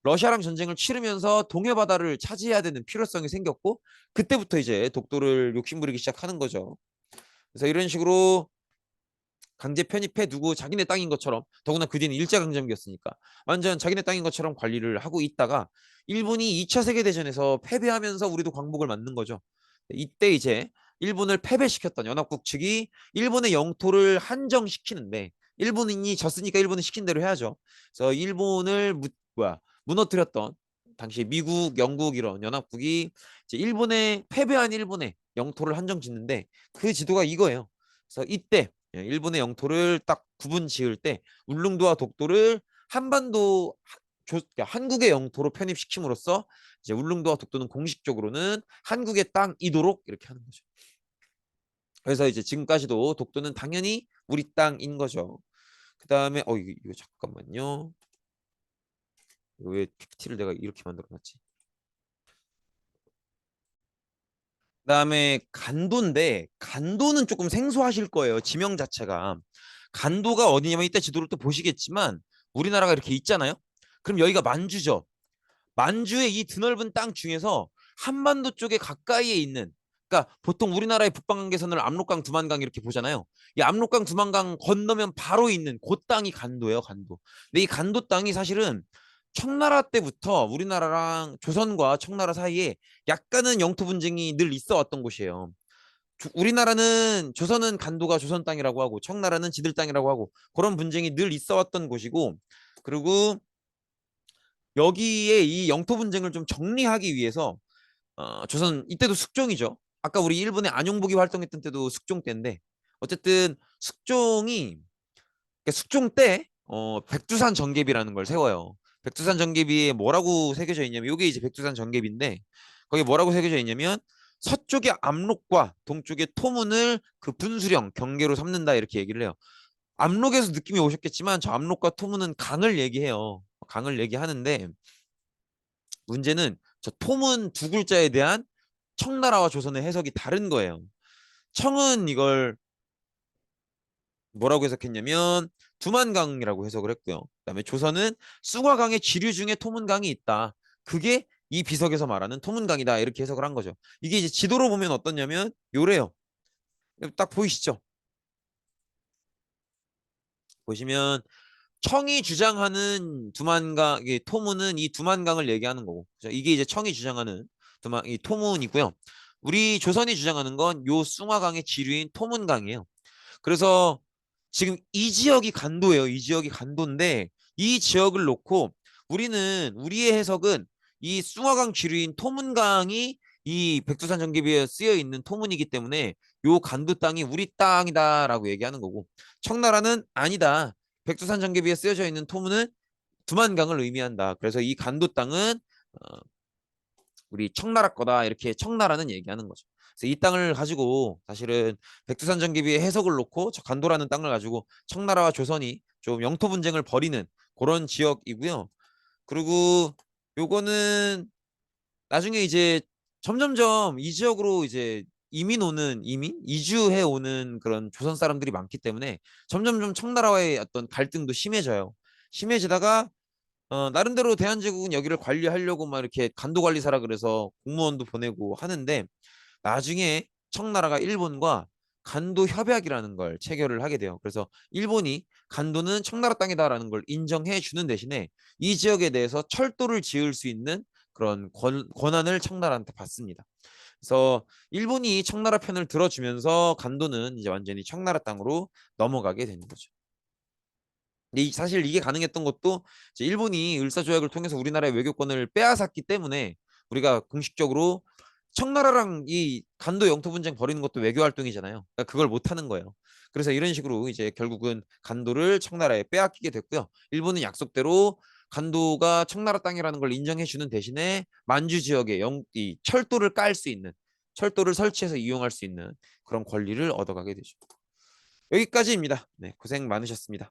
러시아랑 전쟁을 치르면서 동해 바다를 차지해야 되는 필요성이 생겼고 그때부터 이제 독도를 욕심부리기 시작하는 거죠. 그래서 이런 식으로 강제 편입해 두고 자기네 땅인 것처럼 더구나 그 뒤는 일제강점기였으니까 완전 자기네 땅인 것처럼 관리를 하고 있다가 일본이 2차 세계대전에서 패배하면서 우리도 광복을 맞는 거죠. 이때 이제 일본을 패배시켰던 연합국 측이 일본의 영토를 한정시키는데 일본인이 졌으니까 일본은 시킨 대로 해야죠. 그래서 일본을 무너뜨렸던 당시 미국, 영국 이런 연합국이 이제 일본에 패배한 일본의 영토를 한정 짓는데 그 지도가 이거예요. 그래서 이때 일본의 영토를 딱 구분 지을 때 울릉도와 독도를 한반도 그러니까 한국의 영토로 편입시킴으로써 이제 울릉도와 독도는 공식적으로는 한국의 땅이도록 이렇게 하는 거죠. 그래서 이제 지금까지도 독도는 당연히 우리 땅인 거죠. 그 다음에 이거 잠깐만요. 이거 왜 PPT를 내가 이렇게 만들어놨지? 그다음에 간도인데 간도는 조금 생소하실 거예요. 지명 자체가. 간도가 어디냐면 이때 지도를 또 보시겠지만 우리나라가 이렇게 있잖아요. 그럼 여기가 만주죠. 만주의 이 드넓은 땅 중에서 한반도 쪽에 가까이에 있는 그러니까 보통 우리나라의 북방간계선을 압록강, 두만강 이렇게 보잖아요. 이 압록강, 두만강 건너면 바로 있는 그 땅이 간도예요, 간도. 근데 이 간도 땅이 사실은 청나라 때부터 우리나라랑 조선과 청나라 사이에 약간은 영토 분쟁이 늘 있어 왔던 곳이에요. 우리나라는 조선은 간도가 조선 땅이라고 하고 청나라는 지들 땅이라고 하고 그런 분쟁이 늘 있어 왔던 곳이고 그리고 여기에 이 영토 분쟁을 좀 정리하기 위해서 조선 이때도 숙종이죠. 아까 우리 일본의 안용복이 활동했던 때도 숙종 때인데 어쨌든 숙종 때 백두산 정계비라는 걸 세워요. 백두산 정계비에 뭐라고 새겨져 있냐면 이게 이제 백두산 정계비인데 거기 뭐라고 새겨져 있냐면 서쪽의 압록과 동쪽의 토문을 그 분수령 경계로 삼는다 이렇게 얘기를 해요. 압록에서 느낌이 오셨겠지만 저 압록과 토문은 강을 얘기해요. 강을 얘기하는데 문제는 저 토문 두 글자에 대한 청나라와 조선의 해석이 다른 거예요. 청은 이걸 뭐라고 해석했냐면 두만강이라고 해석을 했고요. 그다음에 조선은 숭화강의 지류 중에 토문강이 있다. 그게 이 비석에서 말하는 토문강이다. 이렇게 해석을 한 거죠. 이게 이제 지도로 보면 어떻냐면 요래요. 딱 보이시죠? 보시면 청이 주장하는 두만강, 이 토문은 이 두만강을 얘기하는 거고. 그죠? 이게 이제 청이 주장하는 이 토문이고요. 우리 조선이 주장하는 건 요 숭화강의 지류인 토문강이에요. 그래서 지금 이 지역이 간도예요. 이 지역이 간도인데 이 지역을 놓고 우리는 우리의 해석은 이 숭화강 지류인 토문강이 이 백두산 전기비에 쓰여 있는 토문이기 때문에 요 간도 땅이 우리 땅이다라고 얘기하는 거고 청나라는 아니다. 백두산 전기비에 쓰여져 있는 토문은 두만강을 의미한다. 그래서 이 간도 땅은 우리 청나라 거다 이렇게 청나라는 얘기하는 거죠. 그래서 이 땅을 가지고 사실은 백두산 전기비의 해석을 놓고 저 간도라는 땅을 가지고 청나라와 조선이 좀 영토 분쟁을 벌이는 그런 지역이고요. 그리고 요거는 나중에 이제 점점점 이 지역으로 이제 이주해 오는 그런 조선 사람들이 많기 때문에 점점점 청나라와의 어떤 갈등도 심해져요. 심해지다가 나름대로 대한제국은 여기를 관리하려고 막 이렇게 간도관리사라 그래서 공무원도 보내고 하는데 나중에 청나라가 일본과 간도 협약이라는 걸 체결을 하게 돼요. 그래서 일본이 간도는 청나라 땅이다라는 걸 인정해 주는 대신에 이 지역에 대해서 철도를 지을 수 있는 그런 권한을 청나라한테 받습니다. 그래서 일본이 청나라 편을 들어주면서 간도는 이제 완전히 청나라 땅으로 넘어가게 되는 거죠. 근데 사실 이게 가능했던 것도 이제 일본이 을사조약을 통해서 우리나라의 외교권을 빼앗았기 때문에 우리가 공식적으로 청나라랑 이 간도 영토 분쟁 벌이는 것도 외교 활동이잖아요. 그러니까 그걸 못 하는 거예요. 그래서 이런 식으로 이제 결국은 간도를 청나라에 빼앗기게 됐고요. 일본은 약속대로 간도가 청나라 땅이라는 걸 인정해 주는 대신에 만주 지역에 이 철도를 깔 수 있는 철도를 설치해서 이용할 수 있는 그런 권리를 얻어가게 되죠. 여기까지입니다. 네, 고생 많으셨습니다.